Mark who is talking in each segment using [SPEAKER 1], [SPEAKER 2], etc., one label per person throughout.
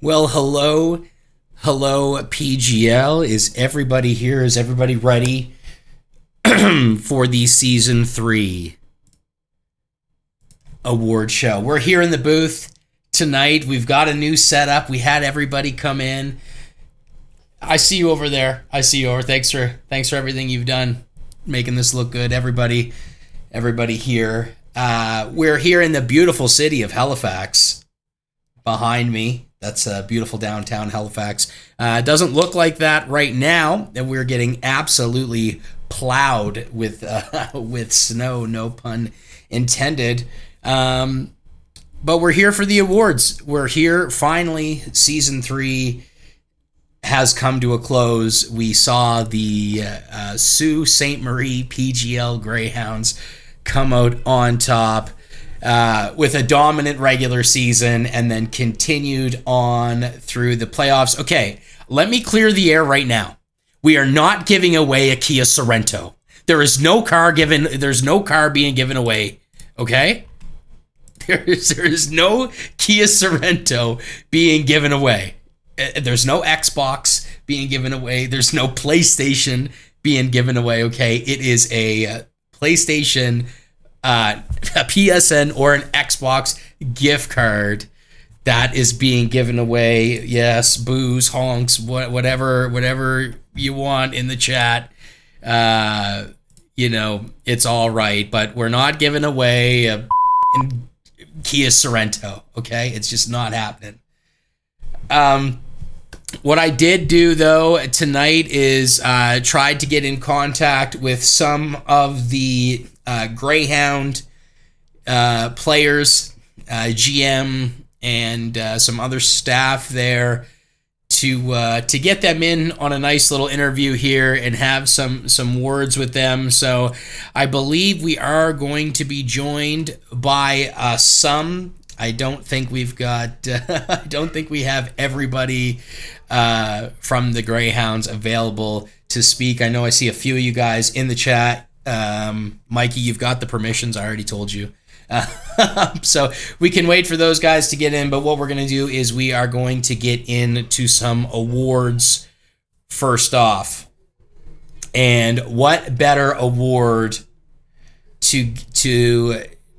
[SPEAKER 1] Well, hello, PGL. Is everybody here? Is everybody ready for the season 3 award show? We're here in the booth tonight. We've got a new setup. We had everybody come in. I see you over there. Thanks for everything you've done, making this look good. Everybody here. We're here in the beautiful city of Halifax. Behind me, that's a beautiful downtown Halifax. It doesn't look like that right now, and we're getting absolutely plowed with snow. No pun intended. But we're here for the awards. We're here finally. Season 3 has come to a close. We saw the Sault Ste. Marie PGL Greyhounds come out on top with a dominant regular season and then continued on through the playoffs. Okay, let me clear the air right now. We are not giving away a Kia Sorento. There's no car being given away. Okay? There is no Kia Sorento being given away. There's no Xbox being given away. There's no PlayStation being given away. Okay, it is a PlayStation, a PSN, or an Xbox gift card that is being given away. Yes, booze, honks, whatever you want in the chat. It's all right, but we're not giving away a Kia Sorento. Okay, it's just not happening. What I did do, though, tonight is tried to get in contact with some of the Greyhound players, GM, and some other staff there to get them in on a nice little interview here and have some words with them. So I believe we are going to be joined by some. I don't think we've got. I don't think we have everybody from the Greyhounds available to speak. I know I see a few of you guys in the chat. Mikey, you've got the permissions. I already told you. So we can wait for those guys to get in. But what we're going to do is we are going to get into some awards first off. And what better award to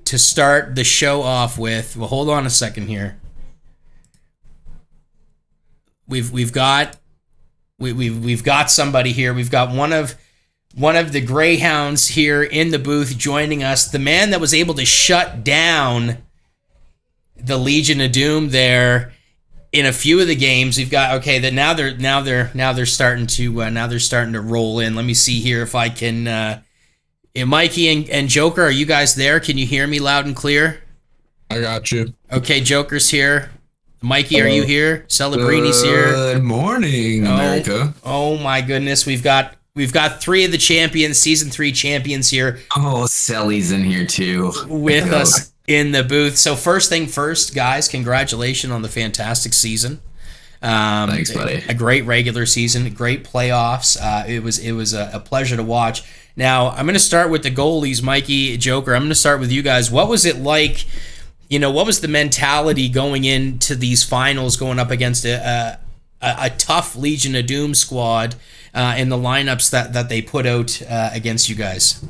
[SPEAKER 1] start the show off with? Well, hold on a second here. We've got somebody here. We've got one of the Greyhounds here in the booth joining us. The man that was able to shut down the Legion of Doom there in a few of the games. We've got now they're starting to roll in. Let me see here if I can. Mikey and Joker, are you guys there? Can you hear me loud and clear?
[SPEAKER 2] I got you.
[SPEAKER 1] Okay, Joker's here. Mikey, hello. Are you here? Celebrini's here.
[SPEAKER 3] Good morning, America.
[SPEAKER 1] Oh my goodness, we've got 3 of the champions, season 3 champions here.
[SPEAKER 3] Oh, Selly's in here too.
[SPEAKER 1] With us in the booth. So first thing first, guys, congratulations on the fantastic season.
[SPEAKER 3] Thanks, buddy.
[SPEAKER 1] A great regular season, great playoffs. It was a pleasure to watch. Now, I'm going to start with the goalies, Mikey, Joker. I'm going to start with you guys. What was it like? What was the mentality going into these finals, going up against a tough Legion of Doom squad in the lineups that they put out against you guys?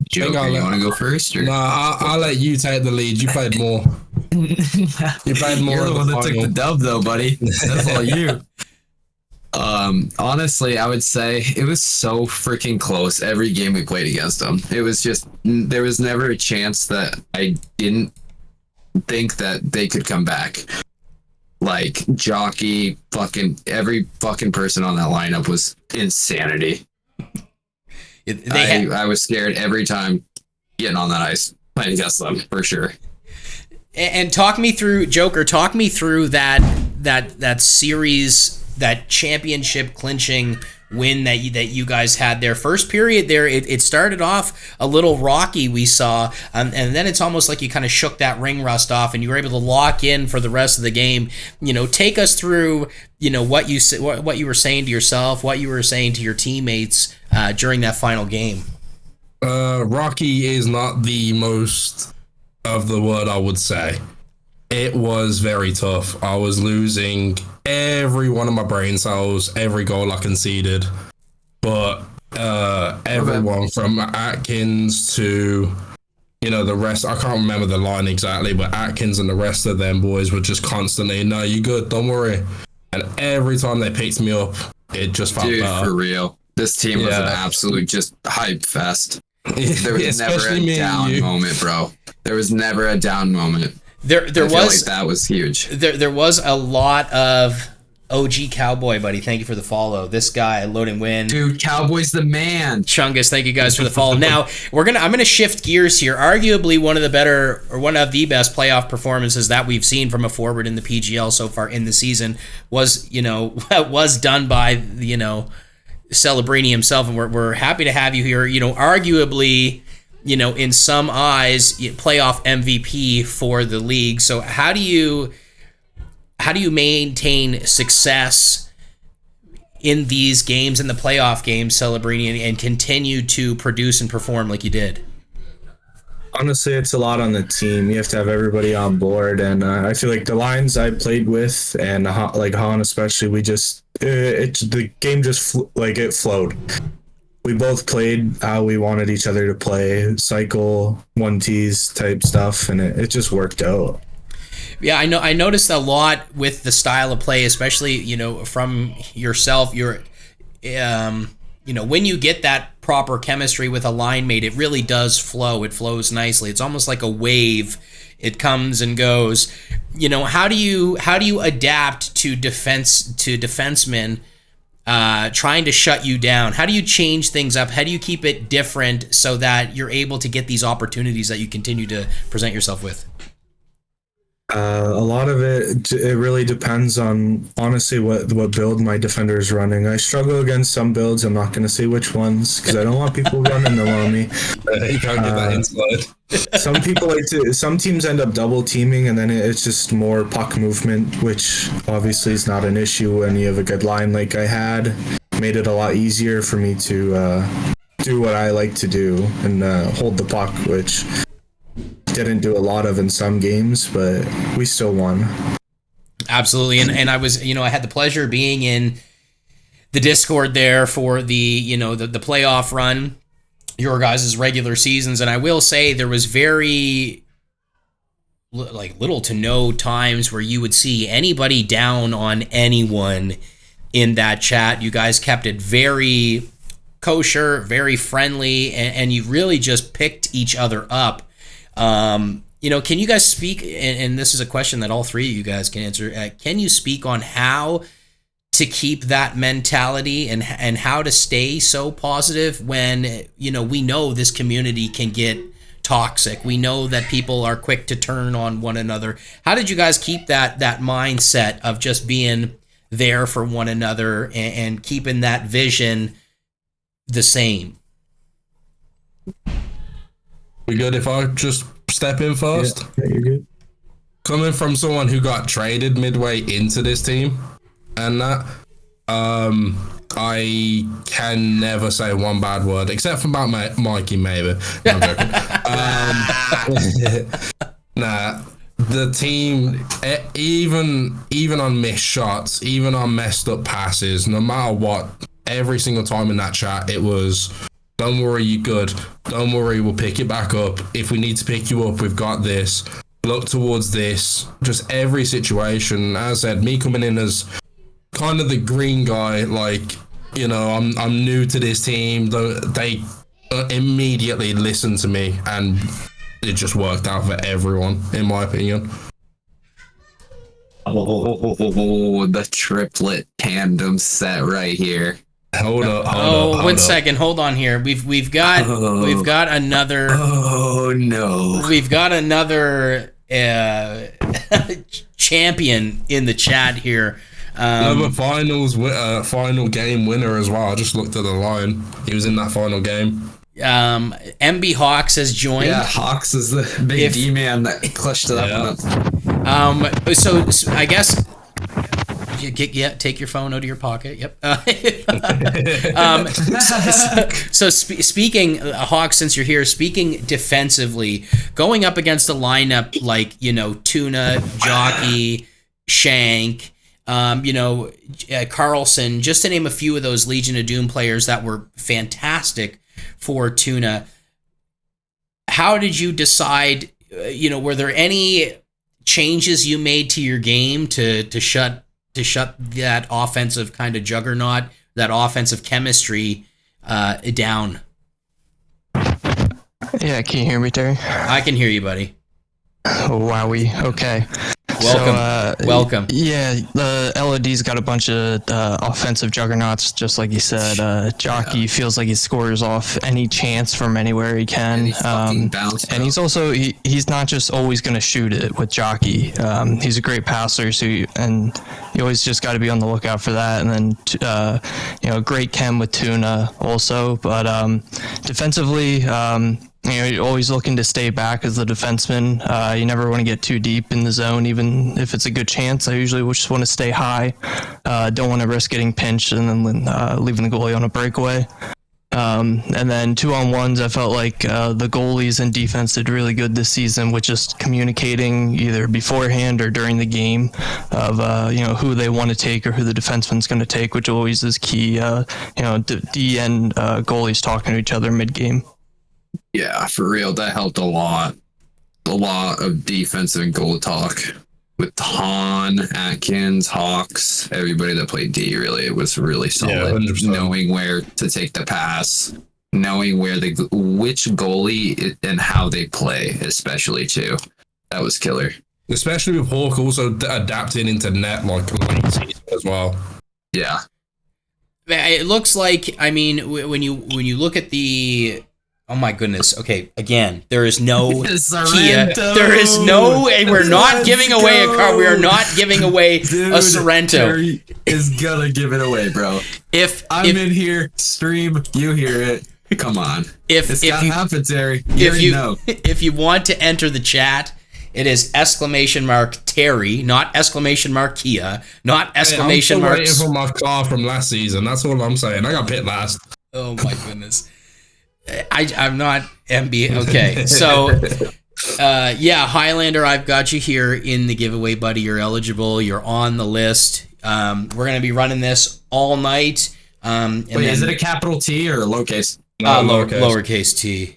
[SPEAKER 3] Joker, you want to go first? Or?
[SPEAKER 2] Nah, I'll let you take the lead. You played more.
[SPEAKER 3] You played more. You're the one that took the dub, though, buddy. That's all you. Honestly, I would say it was so freaking close every game we played against them. It was just, there was never a chance that I didn't think that they could come back. Like, Jockey, every fucking person on that lineup was insanity. I was scared every time getting on that ice playing against them, for sure.
[SPEAKER 1] And talk me through, Joker, that series, that championship clinching win that you guys had there. First period there, it started off a little rocky, we saw, and then it's almost like you kind of shook that ring rust off and you were able to lock in for the rest of the game. Take us through, what you were saying to yourself, what you were saying to your teammates during that final game.
[SPEAKER 2] Rocky is not the most of the word I would say. It was very tough. I was losing every one of my brain cells, every goal I conceded. But everyone from Atkins to, the rest, I can't remember the line exactly, but Atkins and the rest of them boys were just constantly, no, you good, don't worry. And every time they picked me up, it just felt better.
[SPEAKER 3] For real. This team was an absolute just hype fest. There was never a down moment, bro. There was never a down moment.
[SPEAKER 1] There was
[SPEAKER 3] like that was huge.
[SPEAKER 1] There was a lot of OG Cowboy, buddy. Thank you for the follow. This guy, Load and Win.
[SPEAKER 3] Dude, Cowboy's the man.
[SPEAKER 1] Chungus, thank you guys for the follow. Now I'm gonna shift gears here. Arguably one of the best playoff performances that we've seen from a forward in the PGL so far in the season was done by Celebrini himself, and we're happy to have you here. Arguably, in some eyes, playoff MVP for the league. So how do you maintain success in these games, in the playoff games, Celebrini, and continue to produce and perform like you did?
[SPEAKER 4] Honestly, it's a lot on the team. You have to have everybody on board, and I feel like the lines I played with, and like Han especially, the game just it flowed. We both played how we wanted each other to play, cycle, 1Ts type stuff, and it just worked out.
[SPEAKER 1] Yeah, I noticed a lot with the style of play, especially, from yourself. When you get that proper chemistry with a line mate, it really does flow. It flows nicely. It's almost like a wave. It comes and goes. How do you adapt to defensemen trying to shut you down? How do you change things up? How do you keep it different so that you're able to get these opportunities that you continue to present yourself with?
[SPEAKER 4] A lot of it really depends on, honestly, what build my defender is running. I struggle against some builds. I'm not going to say which ones because I don't want people running them on me.
[SPEAKER 2] You can't get that inside.
[SPEAKER 4] Some teams end up double teaming, and then it's just more puck movement, which obviously is not an issue when you have a good line like I had. Made it a lot easier for me to do what I like to do and hold the puck, which didn't do a lot of in some games, but we still won.
[SPEAKER 1] Absolutely. And I was, I had the pleasure of being in the Discord there for the playoff run, your guys' regular seasons. And I will say there was very little to no times where you would see anybody down on anyone in that chat. You guys kept it very kosher, very friendly, and you really just picked each other up. Can you guys speak, and this is a question that all three of you guys can answer, can you speak on how to keep that mentality and how to stay so positive when, we know this community can get toxic. We know that people are quick to turn on one another. How did you guys keep that mindset of just being there for one another and keeping that vision the same?
[SPEAKER 2] We good if I just step in first?
[SPEAKER 4] Yeah, you're good.
[SPEAKER 2] Coming from someone who got traded midway into this team and that, I can never say one bad word except for about Mikey, maybe. No, I'm joking. Nah, the team, even on missed shots, even on messed up passes, no matter what, every single time in that chat, it was, don't worry, you good. Don't worry, we'll pick it back up. If we need to pick you up, we've got this. Look towards this. Just every situation. As I said, me coming in as kind of the green guy, I'm new to this team. They immediately listened to me, and it just worked out for everyone, in my opinion.
[SPEAKER 3] Oh, the triplet tandem set right here.
[SPEAKER 2] Hold up.
[SPEAKER 1] One second. Hold on here. We've got another.
[SPEAKER 3] Oh no.
[SPEAKER 1] We've got another champion in the chat here.
[SPEAKER 2] Another final game winner as well. I just looked at the line. He was in that final game.
[SPEAKER 1] MB Hawks has joined.
[SPEAKER 3] Yeah, Hawks is the big D man that clutched it up.
[SPEAKER 1] So I guess take your phone out of your pocket. Yep. Speaking, Hawk, since you're here, speaking defensively, going up against a lineup like, Tuna, Jockey, Shank, Carlson, just to name a few of those Legion of Doom players that were fantastic for Tuna. How did you decide, were there any changes you made to your game to shut that offensive kind of juggernaut, that offensive chemistry down?
[SPEAKER 5] Yeah, can you hear me, Terry?
[SPEAKER 1] I can hear you, buddy.
[SPEAKER 5] Oh, wowie. Okay.
[SPEAKER 1] Welcome.
[SPEAKER 5] Yeah, the LOD's got a bunch of offensive juggernauts, just like you said. Jockey feels like he scores off any chance from anywhere he can. And he's also he's not just always going to shoot it with Jockey. He's a great passer, and you always just got to be on the lookout for that. And then great chem with Tuna also, but defensively. You're always looking to stay back as the defenseman. You never want to get too deep in the zone, even if it's a good chance. I usually just want to stay high. Don't want to risk getting pinched and then leaving the goalie on a breakaway. And then 2-on-1s, I felt like the goalies and defense did really good this season with just communicating either beforehand or during the game of who they want to take or who the defenseman's going to take, which always is key. D and goalies talking to each other mid-game.
[SPEAKER 3] Yeah, for real, that helped a lot. A lot of defensive and goal talk with Han, Atkins, Hawks, everybody that played D. Really, it was really solid. Yeah, knowing where to take the pass, knowing which goalie and how they play, especially too. That was killer.
[SPEAKER 2] Especially with Hawk also adapting into net like late season as well.
[SPEAKER 3] Yeah,
[SPEAKER 1] it looks like. I mean, when you look at the. Oh my goodness. Okay, again, there is no Kia. There is no. We're not giving away a car. We are not giving away a Sorrento.
[SPEAKER 3] Terry is gonna give it away, bro. If I'm in here, stream, you hear it. Come on. It's gotta happen, Terry.
[SPEAKER 1] If you want to enter the chat, it is !Terry, not !Kia, not !.
[SPEAKER 2] I'm still waiting for my car from last season. That's all I'm saying. I got pit last.
[SPEAKER 1] Oh my goodness. I'm not MB. Okay, so Highlander, I've got you here in the giveaway, buddy. You're eligible. You're on the list. We're gonna be running this all night.
[SPEAKER 3] Is it a capital T or a lowercase?
[SPEAKER 1] Lowercase T.
[SPEAKER 3] Okay,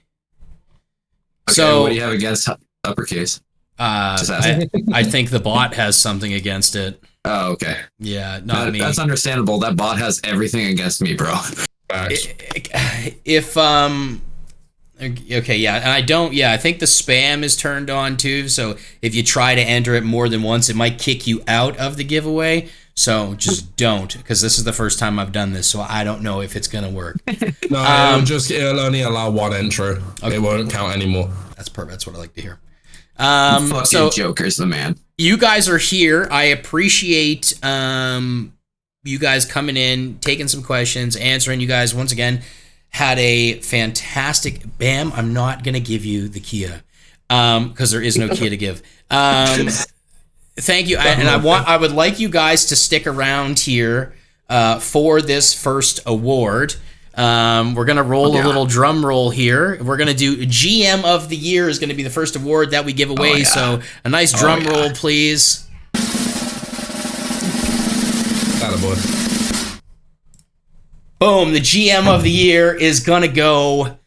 [SPEAKER 1] so
[SPEAKER 3] what do you have against uppercase?
[SPEAKER 1] I think the bot has something against it.
[SPEAKER 3] Oh, okay.
[SPEAKER 1] Yeah, not me.
[SPEAKER 3] That's understandable. That bot has everything against me, bro.
[SPEAKER 1] If okay, yeah, and I think the spam is turned on too, so if you try to enter it more than once, it might kick you out of the giveaway. So just don't, because this is the first time I've done this, so I don't know if it's gonna work.
[SPEAKER 2] No, it'll only allow one entry. Okay. It won't count anymore.
[SPEAKER 1] That's perfect. That's what I like to hear.
[SPEAKER 3] Fucking Joker's the man.
[SPEAKER 1] You guys are here. I appreciate you guys coming in, taking some questions, answering. You guys, once again, had a fantastic... Bam, I'm not going to give you the Kia because there is no Kia to give. Thank you. I would like you guys to stick around here for this first award. We're going to roll a little drum roll here. We're going to do GM of the Year is going to be the first award that we give away. So a nice drum roll, please. Boom, the GM of the year is gonna go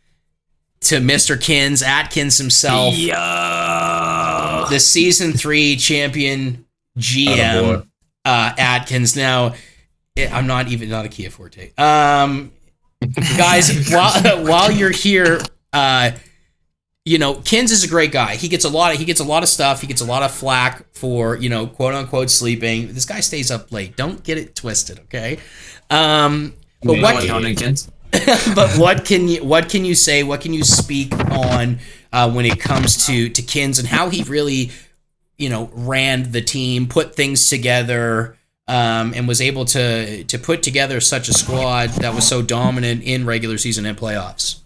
[SPEAKER 1] to Mr. Atkins himself.
[SPEAKER 3] Yeah.
[SPEAKER 1] The season 3 champion GM Atkins. Now, I'm not a Kia Forte. Guys, while you're here, Kins is a great guy. He gets a lot of stuff. He gets a lot of flack for, quote unquote sleeping. This guy stays up late. Don't get it twisted, okay? But what can you say? What can you speak on when it comes to Kins and how he really, ran the team, put things together, and was able to put together such a squad that was so dominant in regular season and playoffs?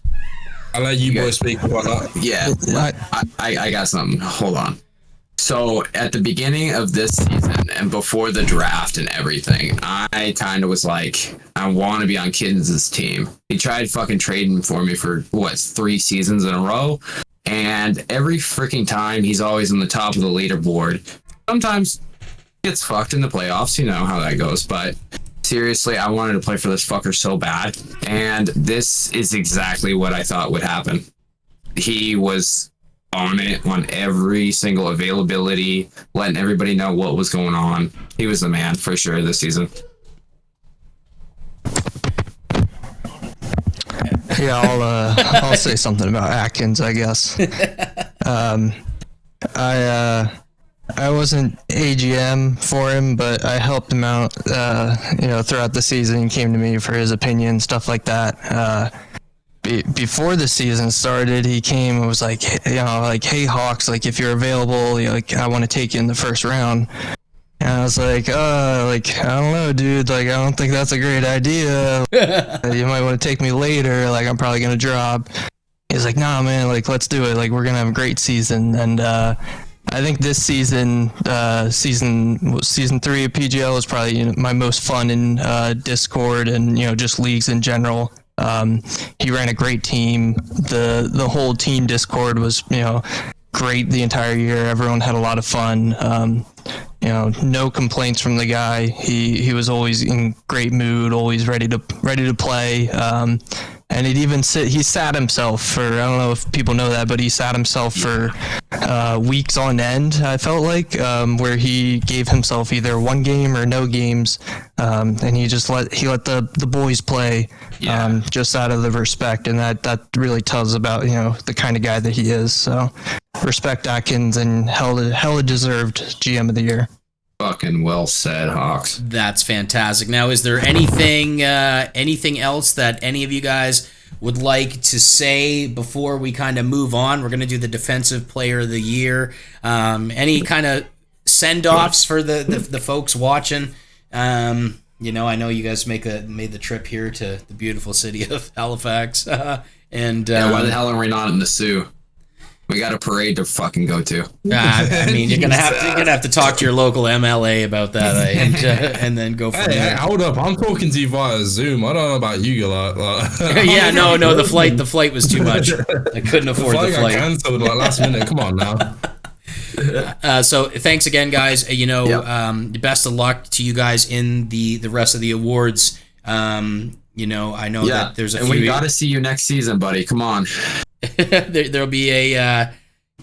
[SPEAKER 2] I'll let you boys speak about that.
[SPEAKER 3] Yeah, I got something. Hold on. So at the beginning of this season and before the draft and everything, I kind of was like, I want to be on Kittens' team. He tried fucking trading for me for 3 seasons in a row. And every freaking time he's always on the top of the leaderboard. Sometimes gets fucked in the playoffs, you know how that goes. But seriously, I wanted to play for this fucker so bad. And this is exactly what I thought would happen. He was on it on every single availability, letting everybody know what was going on. He was the man for sure this season.
[SPEAKER 5] Yeah, I'll say something about Atkins, I guess. I wasn't AGM for him, but I helped him out, throughout the season. He came to me for his opinion, stuff like that. Before the season started, he came and was like, hey Hawks, like if you're available, I want to take you in the first round. And I was like, I don't know, dude. Like, I don't think that's a great idea. You might want to take me later. Like, I'm probably gonna drop. He's like, nah, man. Like, let's do it. Like, we're gonna have a great season. And I think this season, season 3 of PGL was probably my most fun in Discord and just leagues in general. He ran a great team. The whole team Discord was great the entire year. Everyone had a lot of fun. No complaints from the guy. He was always in great mood, always ready to play. And he sat himself for, I don't know if people know that, but he sat himself for weeks on end, I felt like, where he gave himself either one game or no games. And he let the boys play, just out of the respect. And that really tells about, the kind of guy that he is. So respect Atkins, and hella deserved GM of the year.
[SPEAKER 3] Fucking well said, Hawks.
[SPEAKER 1] That's fantastic. Now, is there anything else that any of you guys would like to say before we kind of move on? We're going to do the Defensive Player of the Year. Any kind of send-offs for the folks watching? I know you guys made the trip here to the beautiful city of Halifax.
[SPEAKER 3] Why the hell are we not in the Sioux? We got a parade to fucking go to.
[SPEAKER 1] You're gonna have to talk to your local MLA about that, and then go from there.
[SPEAKER 2] Hey, hold up! I'm talking to you via Zoom. I don't know about you, like.
[SPEAKER 1] Yeah, no. The flight was too much. I couldn't afford the flight.
[SPEAKER 2] I canceled last minute. Come on now.
[SPEAKER 1] So thanks again, guys. Best of luck to you guys in the rest of the awards. I know that there's a few.
[SPEAKER 3] And we got to see you next season, buddy. Come on.
[SPEAKER 1] There'll be I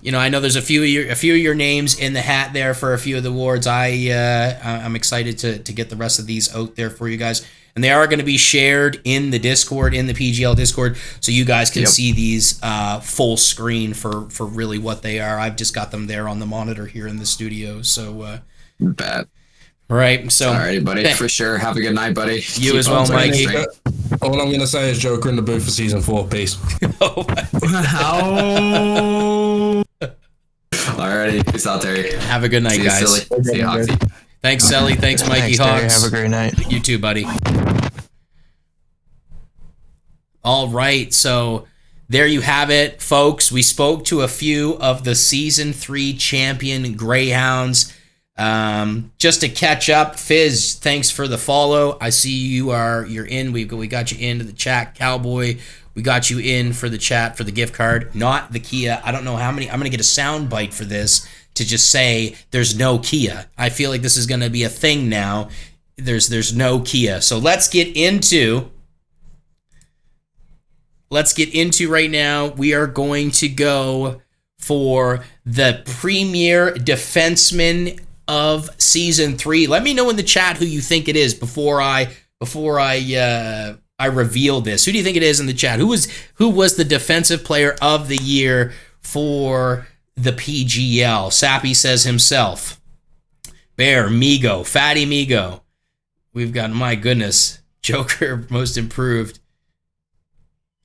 [SPEAKER 1] know there's a few of your names in the hat there for a few of the awards. I'm excited to get the rest of these out there for you guys, and they are going to be shared in the Discord, in the PGL Discord, so you guys can see these full screen for really what they are. I've just got them there on the monitor here in the studio. So
[SPEAKER 3] bad.
[SPEAKER 1] Right. So
[SPEAKER 3] alrighty, buddy. For sure. Have a good night, buddy.
[SPEAKER 1] You as well, Mikey.
[SPEAKER 2] All I'm gonna say is Joker in the booth for season 4. Peace.
[SPEAKER 3] Alrighty. Peace out, Terry.
[SPEAKER 1] Have a good night, guys.
[SPEAKER 3] See you, Hoxie.
[SPEAKER 1] Thanks, Selly. Thanks, Mikey.
[SPEAKER 5] Thanks,
[SPEAKER 1] Hawks.
[SPEAKER 5] Terry. Have a great night.
[SPEAKER 1] You too, buddy. All right. So there you have it, folks. We spoke to a few of the season 3 champion Greyhounds. Just to catch up, Fizz, thanks for the follow. I see you're in. We got you into the chat, Cowboy. We got you in for the chat for the gift card, not the Kia. I don't know how many. I'm gonna get a sound bite for this to just say there's no Kia. I feel like this is gonna be a thing now. There's no Kia. So let's get into right now. We are going to go for the premier defenseman of season 3. Let me know in the chat who you think it is before I reveal this. Who do you think it is in the chat? Who was the defensive player of the year for the PGL? Sappy says himself. Bear, Migo, Fatty Migo. We've got, my goodness, Joker most improved.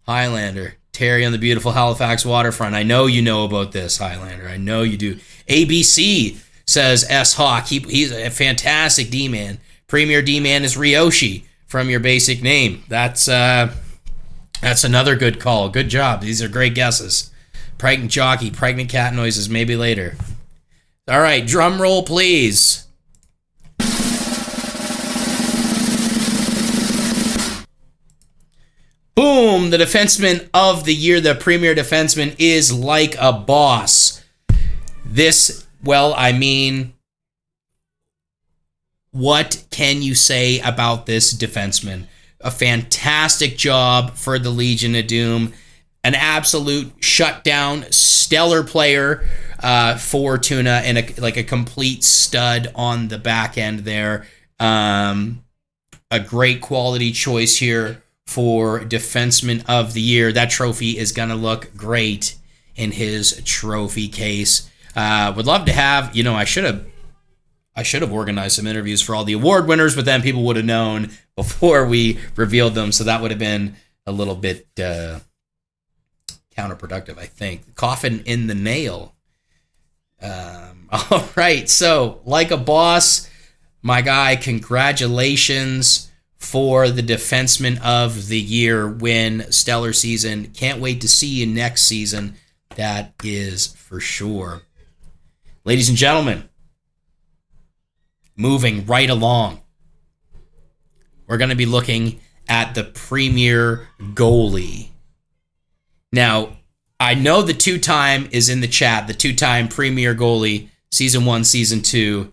[SPEAKER 1] Highlander, Terry on the beautiful Halifax waterfront. I know you know about this, Highlander. I know you do. ABC says S Hawk. He's a fantastic D-man. Premier D-man is Ryoshi from your basic name. That's another good call. Good job. These are great guesses. Pregnant jockey, pregnant cat noises, maybe later. All right, drum roll, please. Boom, the defenseman of the year, the premier defenseman is like a boss. This, well, I mean, what can you say about this defenseman? A fantastic job for the Legion of Doom. An absolute shutdown, stellar player for Tuna, and a complete stud on the back end there. A great quality choice here for Defenseman of the Year. That trophy is going to look great in his trophy case. Would love to have, I should have organized some interviews for all the award winners, but then people would have known before we revealed them, so that would have been a little bit counterproductive, I think. Coffin in the nail. All right, so like a boss, my guy, congratulations for the Defenseman of the Year win. Stellar season. Can't wait to see you next season. That is for sure. Ladies and gentlemen, moving right along, we're going to be looking at the premier goalie. Now, I know the two-time is in the chat, the two-time premier goalie, season 1, season 2,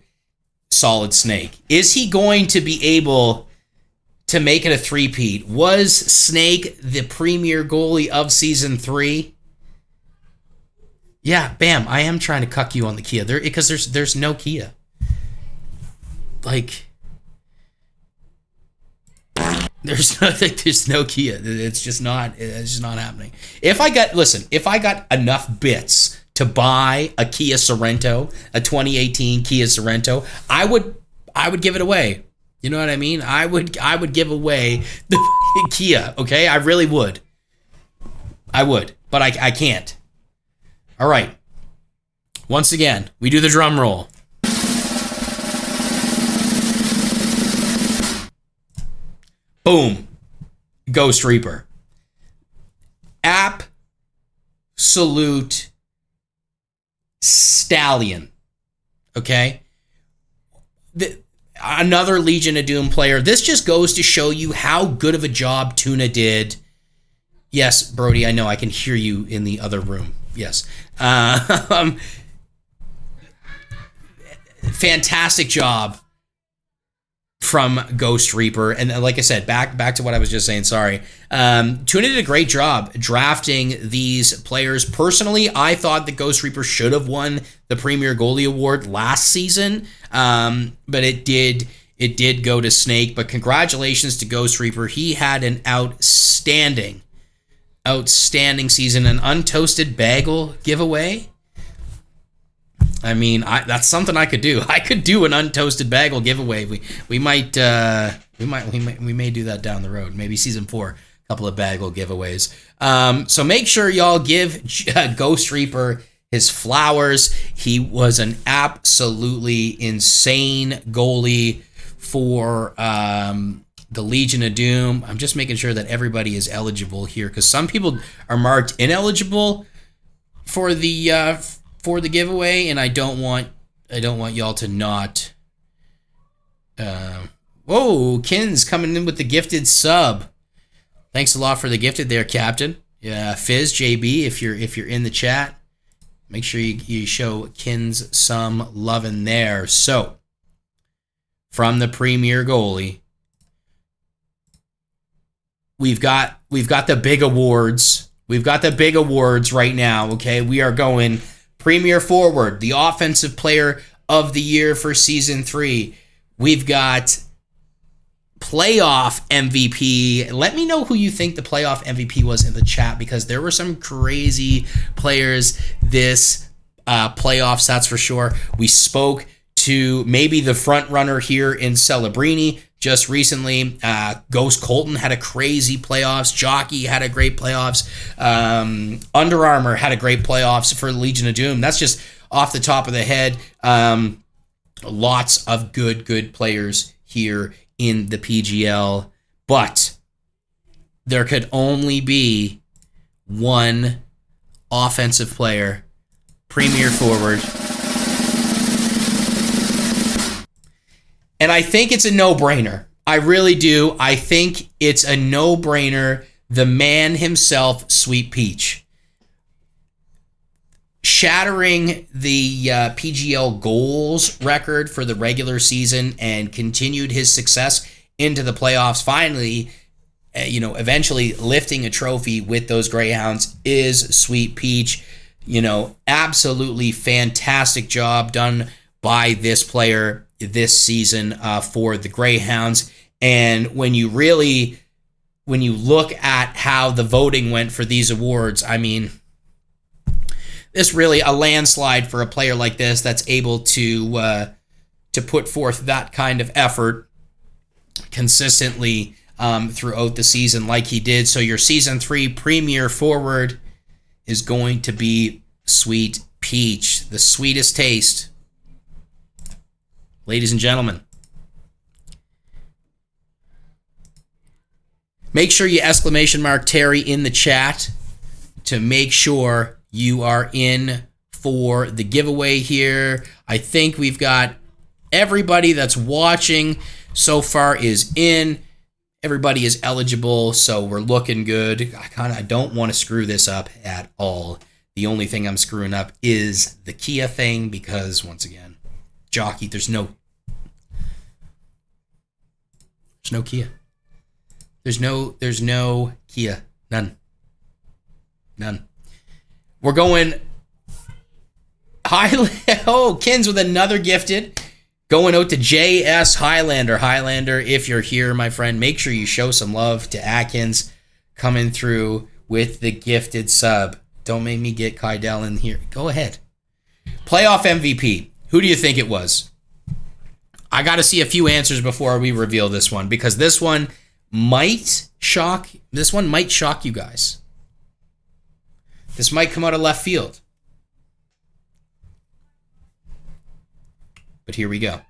[SPEAKER 1] Solid Snake. Is he going to be able to make it a three-peat? Was Snake the premier goalie of season 3? Yeah, bam, I am trying to cuck you on the Kia there because there's no Kia. Like, there's no Kia. It's just not happening. If I got enough bits to buy a Kia Sorento, a 2018 Kia Sorento, I would give it away. You know what I mean? I would give away the Kia, okay? I really would. I would, but I can't. All right. Once again, we do the drum roll. Boom. Ghost Reaper. Absolute stallion. Okay? Another Legion of Doom player. This just goes to show you how good of a job Tuna did. Yes, Brody, I know. I can hear you in the other room. Yes. Fantastic job from Ghost Reaper. And like I said, back to what I was just saying, sorry. Tuna did a great job drafting these players. Personally, I thought that Ghost Reaper should have won the Premier Goalie Award last season, but it did go to Snake. But congratulations to Ghost Reaper. He had an outstanding season. An untoasted bagel giveaway. I mean, that's something I could do. I could do an untoasted bagel giveaway. We may do that down the road. Maybe season 4, a couple of bagel giveaways. So make sure y'all give Ghost Reaper his flowers. He was an absolutely insane goalie for the Legion of Doom. I'm just making sure that everybody is eligible here because some people are marked ineligible for the giveaway, and I don't want y'all to not. Whoa, Kins coming in with the gifted sub. Thanks a lot for the gifted there, Captain. Yeah, Fizz JB, if you're in the chat, make sure you show Kins some loving there. So, from the premier goalie, we've got the big awards. We've got the big awards right now. Okay, we are going. Premier Forward, the Offensive Player of the Year for Season 3. We've got Playoff MVP. Let me know who you think the Playoff MVP was in the chat because there were some crazy players this playoffs, that's for sure. We spoke to maybe the front runner here in Celebrini just recently. Ghost Colton had a crazy playoffs. Jockey had a great playoffs. Under Armour had a great playoffs for Legion of Doom. That's just off the top of the head. Lots of good players here in the PGL. But there could only be one offensive player, premier forward. And I think it's a no-brainer. I really do. I think it's a no-brainer. The man himself, Sweet Peach. Shattering the PGL goals record for the regular season and continued his success into the playoffs. Finally, eventually lifting a trophy with those Greyhounds is Sweet Peach. Absolutely fantastic job done by this player this season for the Greyhounds. And when you look at how the voting went for these awards, I mean, this really a landslide for a player like this that's able to put forth that kind of effort consistently throughout the season like he did. So your season 3 premier forward is going to be Sweet Peach, the sweetest taste. Ladies and gentlemen, make sure you ! Terry in the chat to make sure you are in for the giveaway here. I think we've got everybody that's watching so far is in. Everybody is eligible, so we're looking good. I don't want to screw this up at all. The only thing I'm screwing up is the Kia thing because, once again, Jockey, there's no Kia. There's no Kia. None. We're going Kins with another gifted. Going out to JS Highlander. Highlander, if you're here, my friend, make sure you show some love to Atkins coming through with the gifted sub. Don't make me get Kydell in here. Go ahead. Playoff MVP. Who do you think it was? I got to see a few answers before we reveal this one because this one might shock you guys. This might come out of left field. But here we go.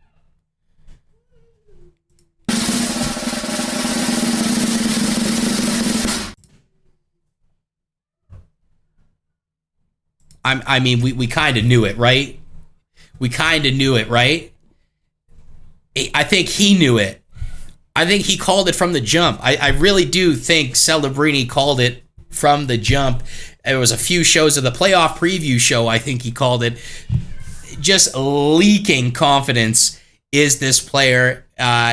[SPEAKER 1] I mean, we kind of knew it, right? I think he knew it. I think he called it from the jump. I really do think Celebrini called it from the jump. There was a few shows of the playoff preview show. I think he called it. Just leaking confidence is this player.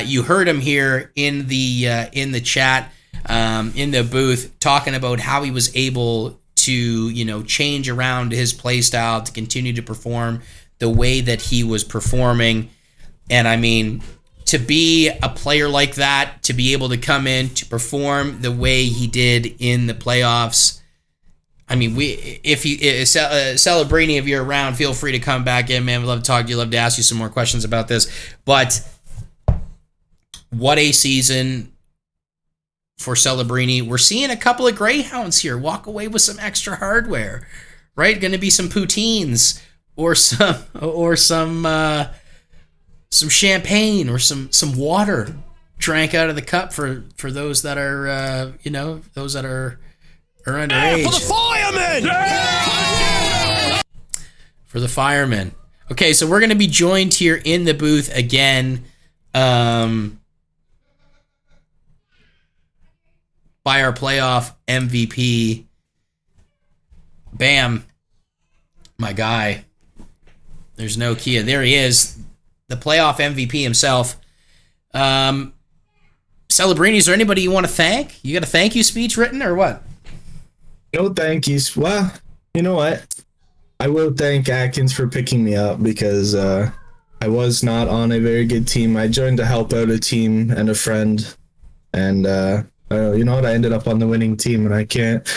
[SPEAKER 1] You heard him here in the chat, in the booth, talking about how he was able to change around his play style to continue to perform the way that he was performing. And I mean, to be a player like that, to be able to come in to perform the way he did in the playoffs. I mean, Celebrini, if you're around, feel free to come back in, man. We'd love to talk to you. Love to ask you some more questions about this. But what a season for Celebrini. We're seeing a couple of Greyhounds here walk away with some extra hardware, right? Going to be some poutines or some champagne or some water drank out of the cup for those that are those that are underage.
[SPEAKER 6] For the firemen! Yeah!
[SPEAKER 1] For the firemen. Okay, so we're going to be joined here in the booth again by our playoff MVP. Bam. My guy. There's no Kia. There he is. The playoff MVP himself. Celebrini, is there anybody you want to thank? You got a thank you speech written or what?
[SPEAKER 4] No thank yous. Well, you know what? I will thank Atkins for picking me up because I was not on a very good team. I joined to help out a team and a friend, and you know what? I ended up on the winning team, and I can't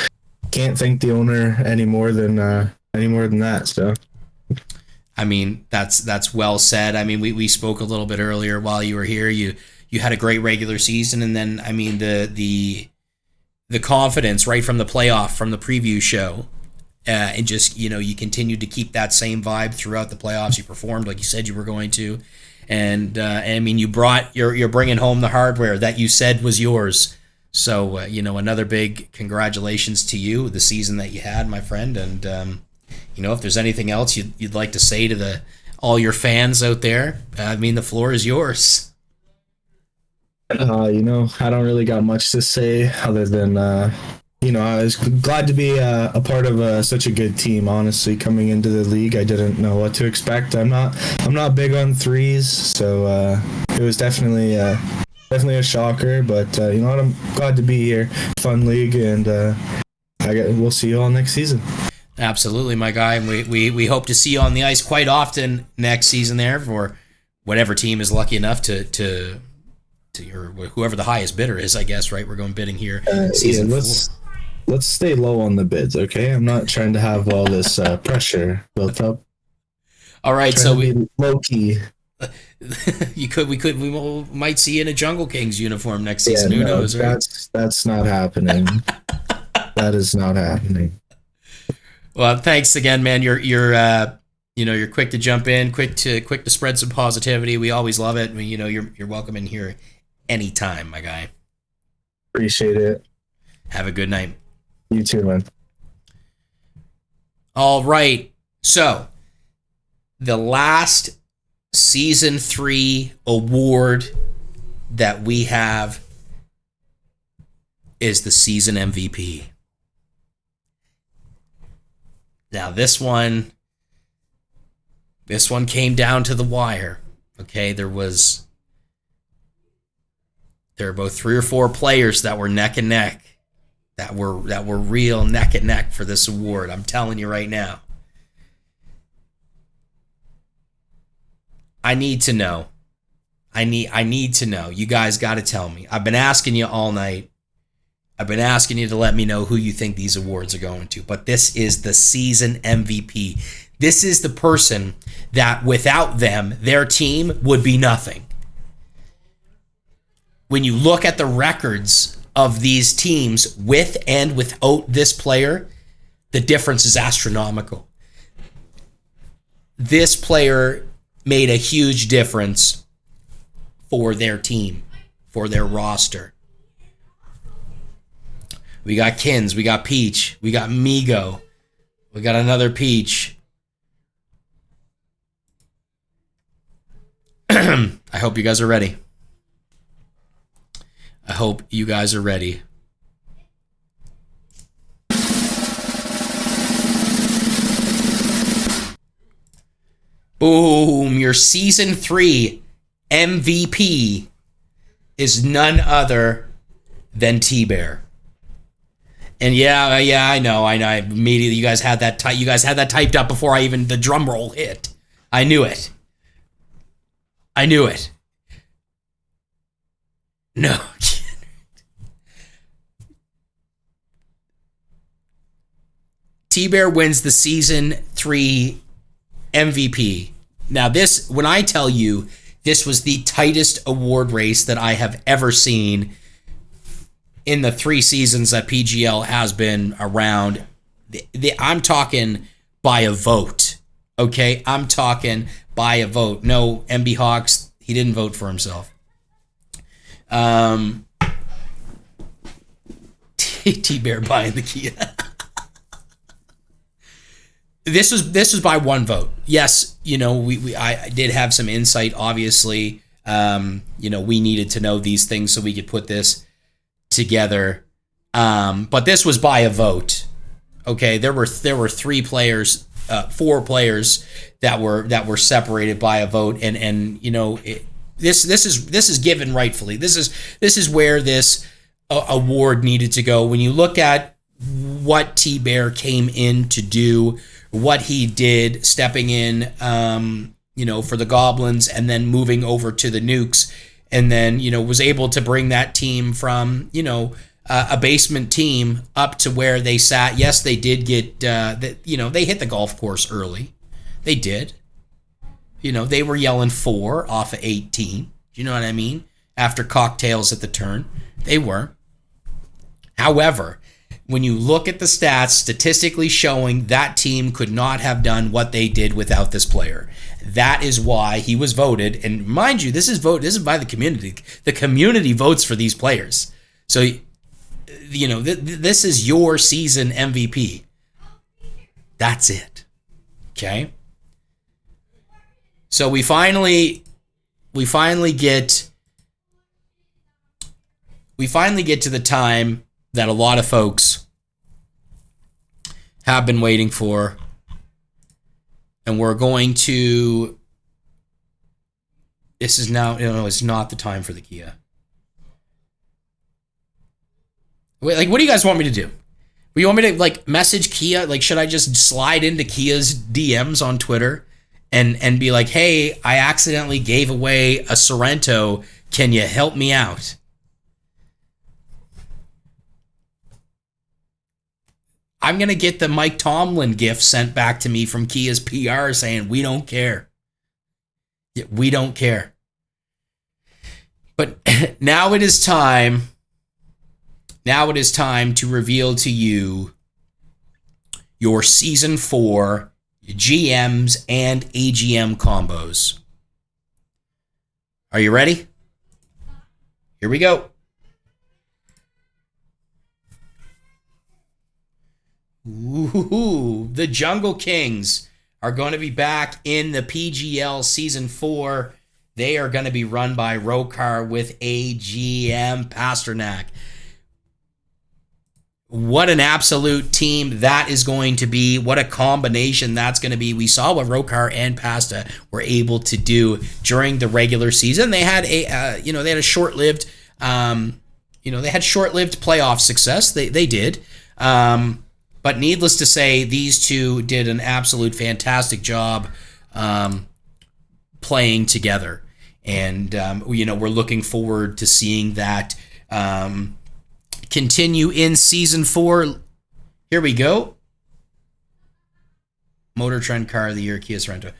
[SPEAKER 4] thank the owner any more than that. So,
[SPEAKER 1] I mean, that's well said. I mean, we spoke a little bit earlier while you were here. You had a great regular season, and then I mean the confidence right from the playoff, from the preview show, and just you continued to keep that same vibe throughout the playoffs. You performed like you said you were going to, and I mean you're bringing home the hardware that you said was yours. So another big congratulations to you, the season that you had, my friend, and if there's anything else you'd like to say to all your fans out there, I mean the floor is yours.
[SPEAKER 4] I don't really got much to say other than, I was glad to be a part of such a good team. Honestly, coming into the league, I didn't know what to expect. I'm not big on threes, so it was definitely a shocker. But you know what? I'm glad to be here. Fun league, and we'll see you all next season.
[SPEAKER 1] Absolutely, my guy. We hope to see you on the ice quite often next season there for whatever team is lucky enough to your whoever the highest bidder is, I guess, right? We're going bidding here. Season 4.
[SPEAKER 4] Let's stay low on the bids, okay? I'm not trying to have all this pressure built up.
[SPEAKER 1] All right, so we
[SPEAKER 4] low key.
[SPEAKER 1] we might see you in a Jungle Kings uniform next season. Who knows? Right?
[SPEAKER 4] That's not happening. That is not happening.
[SPEAKER 1] Well, thanks again, man. You're quick to jump in, quick to spread some positivity. We always love it. You're welcome in here anytime, my guy.
[SPEAKER 4] Appreciate it.
[SPEAKER 1] Have a good night.
[SPEAKER 4] You too, man.
[SPEAKER 1] All right. So, the last season 3 award that we have is the season MVP. Now, this one came down to the wire. Okay, there were both 3 or 4 players that were neck and neck. That were real neck and neck for this award. I'm telling you right now. I need to know. I need to know. You guys got to tell me. I've been asking you all night. I've been asking you to let me know who you think these awards are going to. But this is the season MVP. This is the person that without them, their team would be nothing. When you look at the records of these teams with and without this player, the difference is astronomical. This player made a huge difference for their team, for their roster. We got Kins, we got Peach, we got Migo, we got another Peach. I hope you guys are ready. I hope you guys are ready. Boom, your season 3 MVP is none other than T-Bear. And yeah, I know. Immediately, you guys had that typed up before the drum roll hit. I knew it. No. T-Bear wins the season 3 MVP. Now when I tell you this was the tightest award race that I have ever seen in the 3 seasons that PGL has been around, I'm talking by a vote. Okay? I'm talking by a vote. No, MB Hawks, he didn't vote for himself. T-Bear buying the Kia. This was by one vote. Yes, I did have some insight, obviously. We needed to know these things so we could put this together. But this was by a vote. Okay, there were 4 players that were separated by a vote, and this is given rightfully. This is where this award needed to go. When you look at what T-Bear came in to do, what he did, stepping in, for the Goblins, and then moving over to the Nukes, and then was able to bring that team from a basement team up to where they sat. Yes, they did get they hit the golf course early. They did. They were yelling 4 off of 18. Do you know what I mean? After cocktails at the turn, they were. However, when you look at the stats statistically showing that team could not have done what they did without this player. That is why he was voted. And mind you, this is by the community. The community votes for these players. So, this is your season MVP. That's it. Okay? So we finally get we finally get to the time that a lot of folks have been waiting for. And we're going to... This is now... No, it's not the time for the Kia. Wait, like, what do you guys want me to do? You want me to, like, message Kia? Like, should I just slide into Kia's DMs on Twitter and be like, hey, I accidentally gave away a Sorrento. Can you help me out? I'm going to get the Mike Tomlin gif sent back to me from Kia's PR saying, we don't care. Yeah, we don't care. But now it is time. Now it is time to reveal to you your Season 4 GMs and AGM combos. Are you ready? Here we go. Ooh, the Jungle Kings are going to be back in the PGL Season 4. They are going to be run by Rokar with AGM Pasternak. What an absolute team that is going to be. What a combination that's going to be. We saw what Rokar and Pasta were able to do during the regular season. They had a short-lived, they had short-lived playoff success. They did. But needless to say, these two did an absolute fantastic job playing together. And, we're looking forward to seeing that continue in Season 4. Here we go. Motor Trend Car of the Year, Kia Sorrento.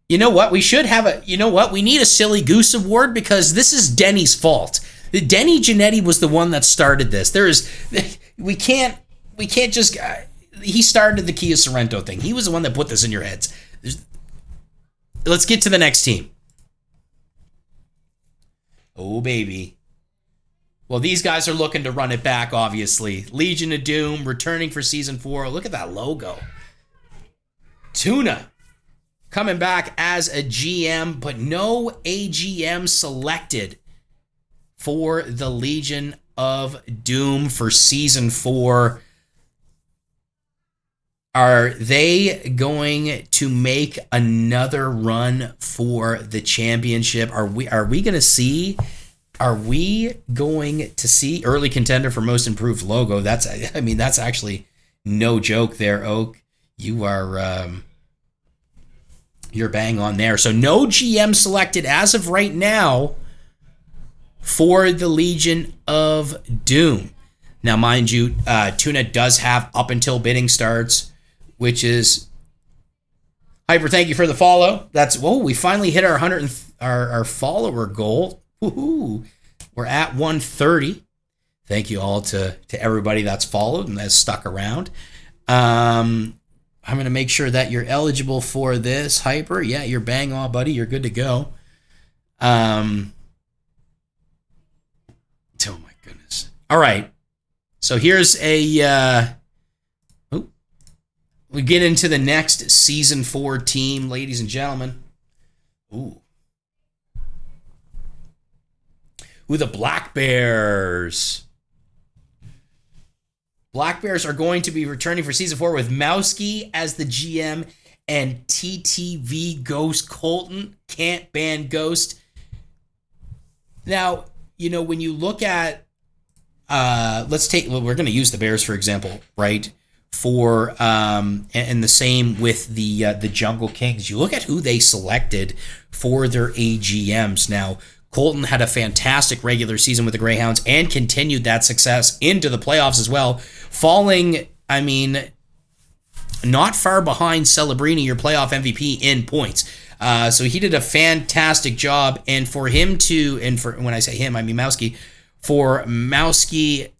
[SPEAKER 1] You know what? We should have we need a Silly Goose Award because this is Denny's fault. Denny Janetti was the one that started this. We can't just, he started the Kia Sorrento thing. He was the one that put this in your heads. Let's get to the next team. Oh, baby. Well, these guys are looking to run it back, obviously. Legion of Doom, returning for Season 4. Look at that logo. Tuna, coming back as a GM, but no AGM selected for the Legion of Doom for Season 4. Are they going to make another run for the championship? Are we going to see early contender for most improved logo? That's actually no joke there, Oak. You are you're bang on there. So no GM selected as of right now for the Legion of Doom. Now, mind you, Tuna does have up until bidding starts, which is Hyper. Thank you for the follow. We finally hit our our follower goal. Woohoo! We're at 130. Thank you all to everybody that's followed and that's stuck around. I'm gonna make sure that you're eligible for this, Hyper. Yeah, you're bang on, buddy. You're good to go. Oh my goodness. All right. So here's we get into the next Season 4 team, ladies and gentlemen. Ooh, the Black Bears. Black Bears are going to be returning for Season 4 with Mowski as the GM and TTV Ghost Colton. Can't ban Ghost. Now, when you look at, we're going to use the Bears, for example, right? And the same with the Jungle Kings. You look at who they selected for their AGMs. Now, Colton had a fantastic regular season with the Greyhounds and continued that success into the playoffs as well, falling, not far behind Celebrini, your playoff MVP, in points. So he did a fantastic job, and for him to, and for when I say him, I mean Mowski, for Mowski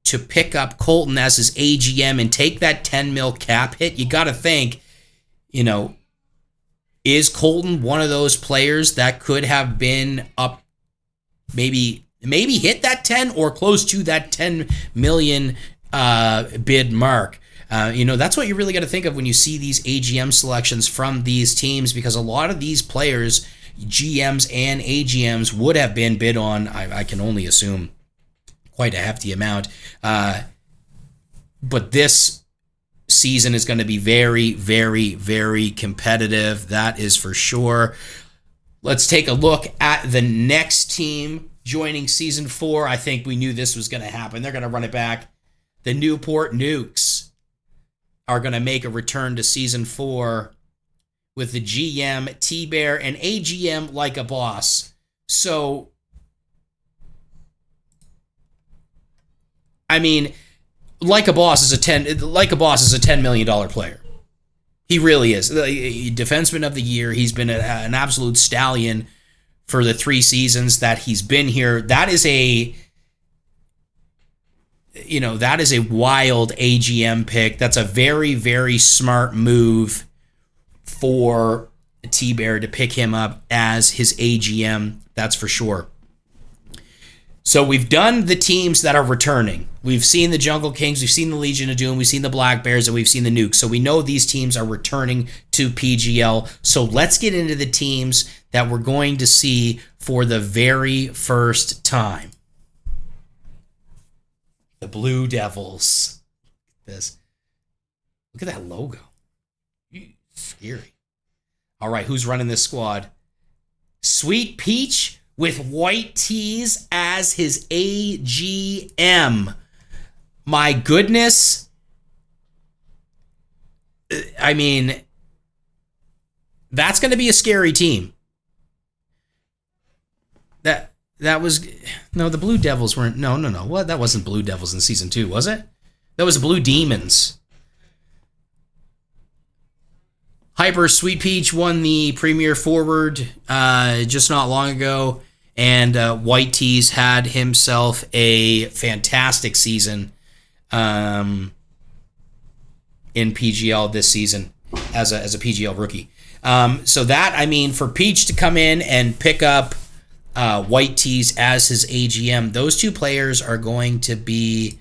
[SPEAKER 1] to pick up Colton as his AGM and take that 10 mil cap hit, you got to think, is Colton one of those players that could have been up, maybe hit that 10 or close to that 10 million bid mark? That's what you really got to think of when you see these AGM selections from these teams, because a lot of these players GMs and AGMs would have been bid on, I can only assume, quite a hefty amount. But this season is going to be very, very, very competitive. That is for sure. Let's take a look at the next team joining Season 4. I think we knew this was going to happen. They're going to run it back. The Newport Nukes are going to make a return to Season 4 with the GM, T-Bear, and AGM Like a Boss. So, I mean, Like a Boss is a $10 million player. He really is. Defenseman of the year. He's been an absolute stallion for the 3 seasons that he's been here. That is a wild AGM pick. That's a very, very smart move for T-Bear to pick him up as his AGM. That's for sure. So we've done the teams that are returning. We've seen the Jungle Kings, we've seen the Legion of Doom, we've seen the Black Bears, and we've seen the Nukes. So we know these teams are returning to PGL. So let's get into the teams that we're going to see for the very first time. The Blue Devils. Look at that logo. Scary. All right, who's running this squad? Sweet Peach with white tees as his AGM. My goodness. I mean, that's going to be a scary team. That was... No, the Blue Devils weren't... No. What? That wasn't Blue Devils in Season 2, was it? That was Blue Demons. Hyper Sweet Peach won the Premier Forward just not long ago, and White Tees had himself a fantastic season in PGL this season as a PGL rookie. So that, I mean, for Peach to come in and pick up White Tees as his AGM, those two players are going to be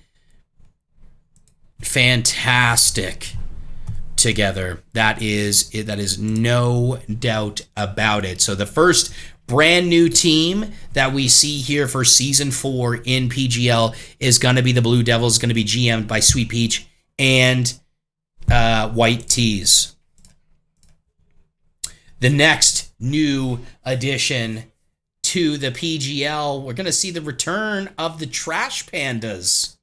[SPEAKER 1] fantastic together. That is no doubt about it. So the first brand new team that we see here for Season 4 in PGL is going to be the Blue Devils. It's going to be GM'd by Sweet Peach and White Tees. The next new addition to the PGL, we're going to see the return of the Trash Pandas.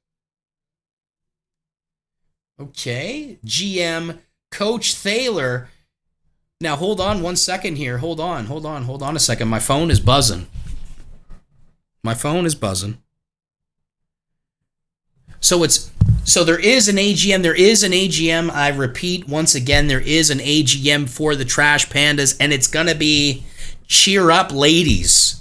[SPEAKER 1] Okay, GM Coach Thaler. Now hold on one second here. Hold on a second. My phone is buzzing. So there is an AGM. I repeat once again, there is an AGM for the Trash Pandas, and it's gonna be Cheer Up Ladies.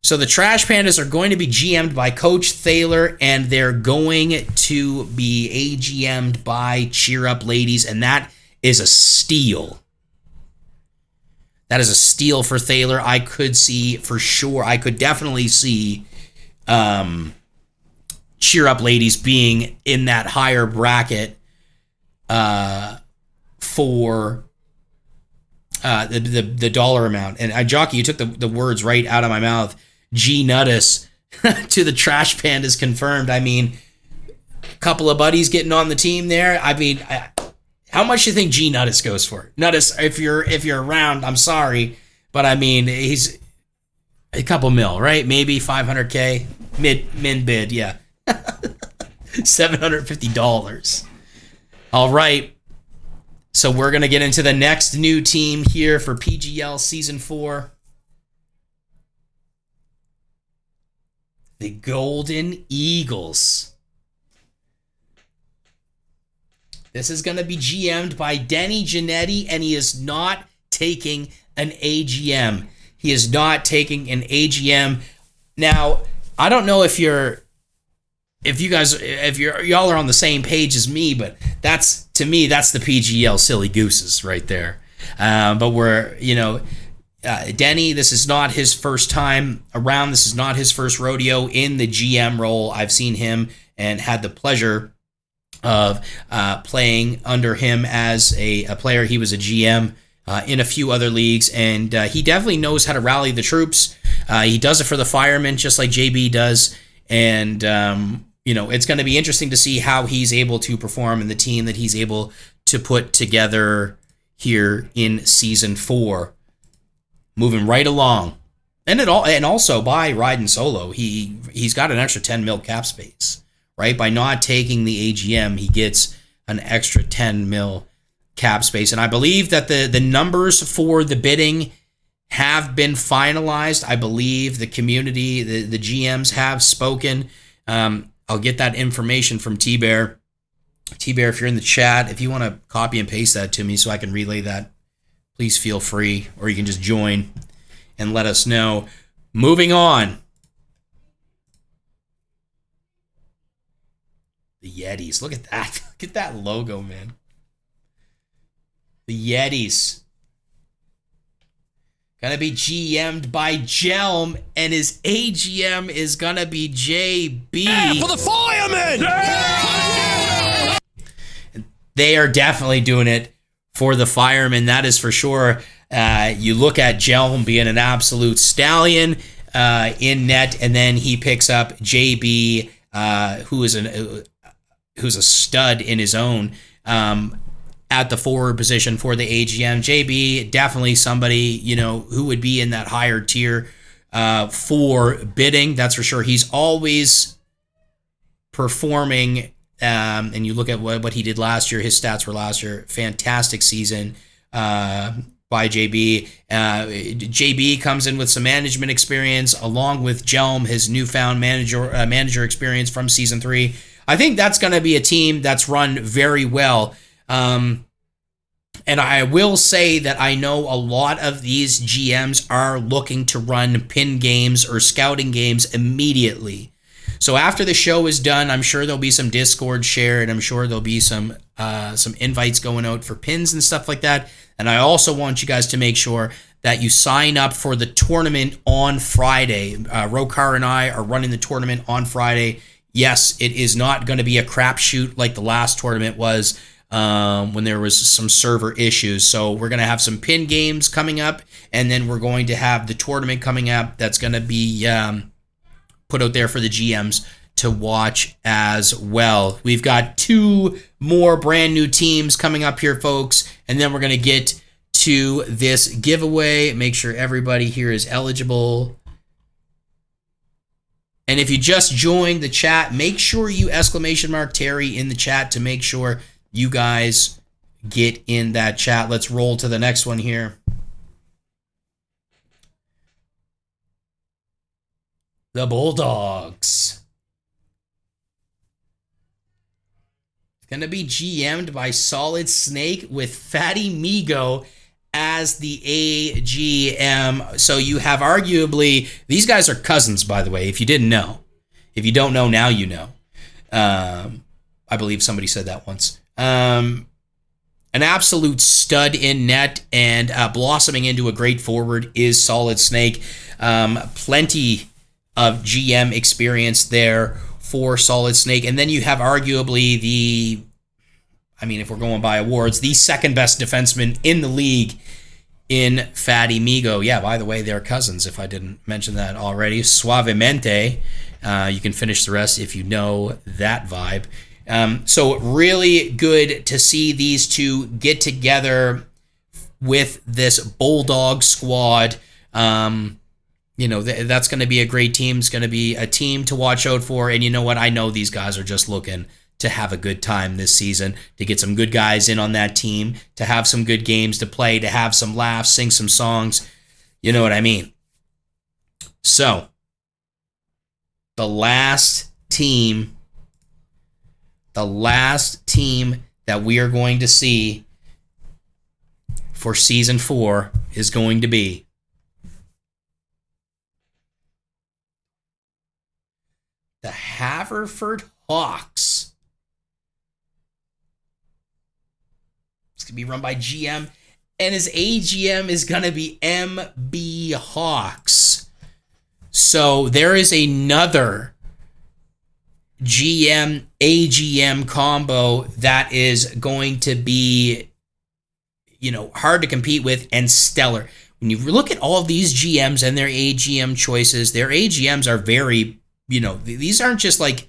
[SPEAKER 1] So the Trash Pandas are going to be GM'd by Coach Thaler, and they're going to be AGM'd by Cheer Up Ladies, and that is a steal. That is a steal for Thaler. I could definitely see Cheer Up Ladies being in that higher bracket for the dollar amount. And Jockey, you took the words right out of my mouth. G Nuttis to the Trash Pandas confirmed. I mean, a couple of buddies getting on the team there. I mean, how much do you think G Nuttis goes for? Nuttis, if you're around, I'm sorry, but I mean, he's a couple mil, right? Maybe $500K min bid, yeah. $750. All right. So we're going to get into the next new team here for PGL Season 4. The Golden Eagles. This is going to be GM'd by Denny Giannetti, and he is not taking an AGM. He is not taking an AGM. Now, I don't know if y'all are on the same page as me, but that's the PGL silly gooses right there. But we're, Denny, this is not his first time around. This is not his first rodeo in the GM role. I've seen him and had the pleasure of playing under him as a player. He was a GM in a few other leagues, and he definitely knows how to rally the troops. He does it for the firemen just like JB does, and it's going to be interesting to see how he's able to perform and the team that he's able to put together here in Season 4. Moving right along. And also by riding solo, he's got an extra 10 mil cap space, right? By not taking the AGM, he gets an extra 10 mil cap space. And I believe that the numbers for the bidding have been finalized. I believe the community, the GMs have spoken. I'll get that information from T-Bear. T-Bear, if you're in the chat, if you want to copy and paste that to me so I can relay that, please feel free, or you can just join and let us know. Moving on. The Yetis. Look at that. Look at that logo, man. The Yetis. Gonna be GM'd by Jelm, and his AGM is gonna be JB.
[SPEAKER 6] For the firemen! Yeah!
[SPEAKER 1] They are definitely doing it for the firemen, that is for sure. You look at Jelm being an absolute stallion in net, and then he picks up JB, who's a stud in his own, at the forward position for the AGM. JB, definitely somebody, who would be in that higher tier for bidding. That's for sure. He's always performing, and you look at what he did last year, his stats were last year, fantastic season by JB. JB comes in with some management experience, along with Jelm, his newfound manager experience from Season 3. I think that's going to be a team that's run very well. And I will say that I know a lot of these GMs are looking to run pin games or scouting games immediately. So after the show is done, I'm sure there'll be some Discord shared. I'm sure there'll be some invites going out for pins and stuff like that. And I also want you guys to make sure that you sign up for the tournament on Friday. Rokar and I are running the tournament on Friday. Yes, it is not going to be a crapshoot like the last tournament was, when there was some server issues. So we're going to have some pin games coming up, and then we're going to have the tournament coming up that's going to be put out there for the GMs to watch as well. We've got 2 more brand new teams coming up here, folks, and then we're going to get to this giveaway. Make sure everybody here is eligible. And if you just joined the chat, make sure you !Terry in the chat to make sure you guys get in that chat. Let's roll to the next one here. The Bulldogs. It's going to be GM'd by Solid Snake with Fatty Migo as the AGM. So you have arguably, these guys are cousins, by the way, if you didn't know. If you don't know, now you know. I believe somebody said that once. An absolute stud in net and blossoming into a great forward is Solid Snake. Plenty of GM experience there for Solid Snake. And then you have arguably if we're going by awards, the second best defenseman in the league in Fatty Migo. Yeah, by the way, they're cousins, if I didn't mention that already. Suavemente. You can finish the rest if you know that vibe. So really good to see these two get together with this Bulldog squad. That's going to be a great team. It's going to be a team to watch out for. And you know what? I know these guys are just looking to have a good time this season, to get some good guys in on that team, to have some good games to play, to have some laughs, sing some songs. You know what I mean? So, the last team that we are going to see for Season 4 is going to be the Haverford Hawks. It's going to be run by GM, and his AGM is going to be MB Hawks. So there is another GM AGM combo that is going to be, hard to compete with and stellar. When you look at all of these GMs and their AGM choices, their AGMs are very, these aren't just like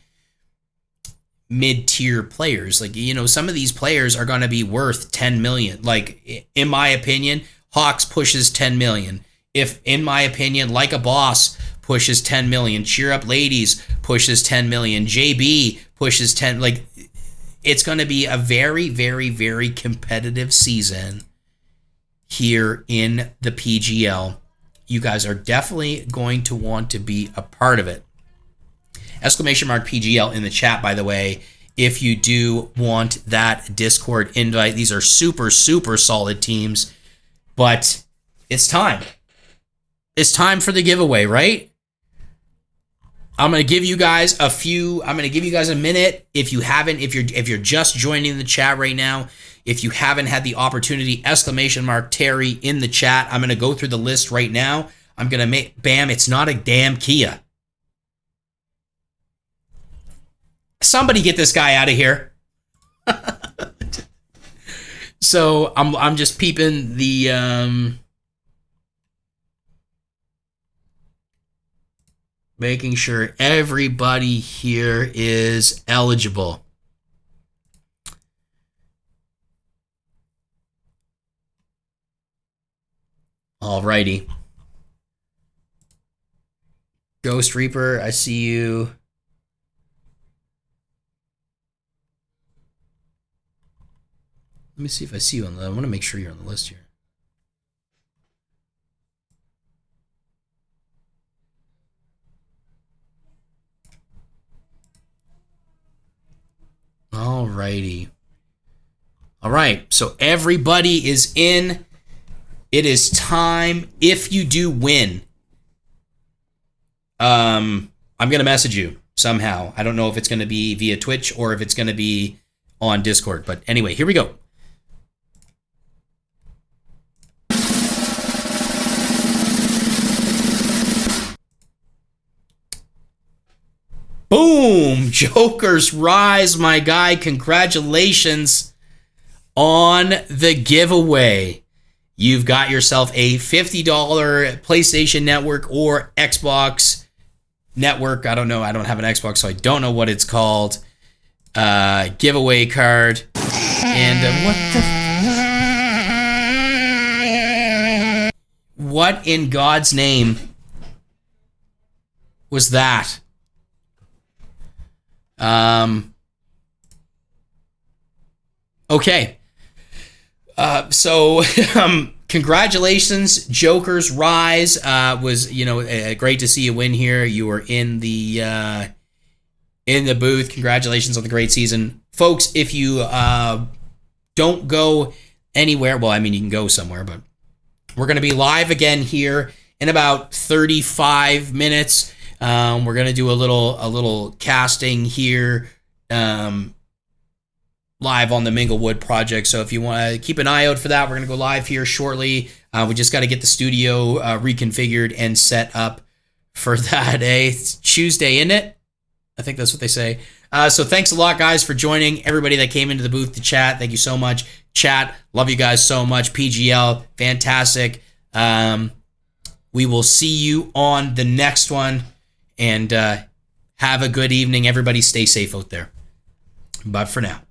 [SPEAKER 1] mid-tier players. Like, some of these players are going to be worth 10 million. Like, in my opinion, Hawks pushes 10 million. If, in my opinion, Like a Boss pushes 10 million, Cheer Up Ladies pushes 10 million, JB pushes 10, like, it's going to be a very, very, very competitive season here in the PGL. You guys are definitely going to want to be a part of it. Exclamation mark PGL in the chat, by the way, if you do want that Discord invite. These are super, super solid teams, but it's time. It's time for the giveaway, right? I'm going to give you guys a minute. If you're just joining the chat right now, if you haven't had the opportunity, exclamation mark Terry in the chat. I'm going to go through the list right now. I'm going to make, bam, it's not a damn Kia. Somebody get this guy out of here. So I'm just peeping the, making sure everybody here is eligible. Alrighty. Ghost Reaper, I see you. Let me see if I see you on the, I want to make sure you're on the list here. Alrighty. Alright, so everybody is in. It is time. If you do win, I'm going to message you somehow. I don't know if it's going to be via Twitch or if it's going to be on Discord. But anyway, here we go. Boom! Jokers Rise, my guy. Congratulations on the giveaway. You've got yourself a $50 PlayStation Network or Xbox Network. I don't know. I don't have an Xbox, so I don't know what it's called. Giveaway card. And what in God's name was that? Okay. So congratulations, Jokers Rise. Was great to see you win here. You were in the booth. Congratulations on the great season, folks. If you don't go anywhere, well, I mean, you can go somewhere, but we're gonna be live again here in about 35 minutes. We're gonna do a little casting here. Live on the Minglewood project. So if you want to keep an eye out for that, we're going to go live here shortly. We just got to get the studio reconfigured and set up for that. It's Tuesday, isn't it? I think that's what they say. So thanks a lot, guys, for joining. Everybody that came into the booth to chat, thank you so much. Chat, love you guys so much. PGL, fantastic. We will see you on the next one. And have a good evening. Everybody stay safe out there. Bye for now.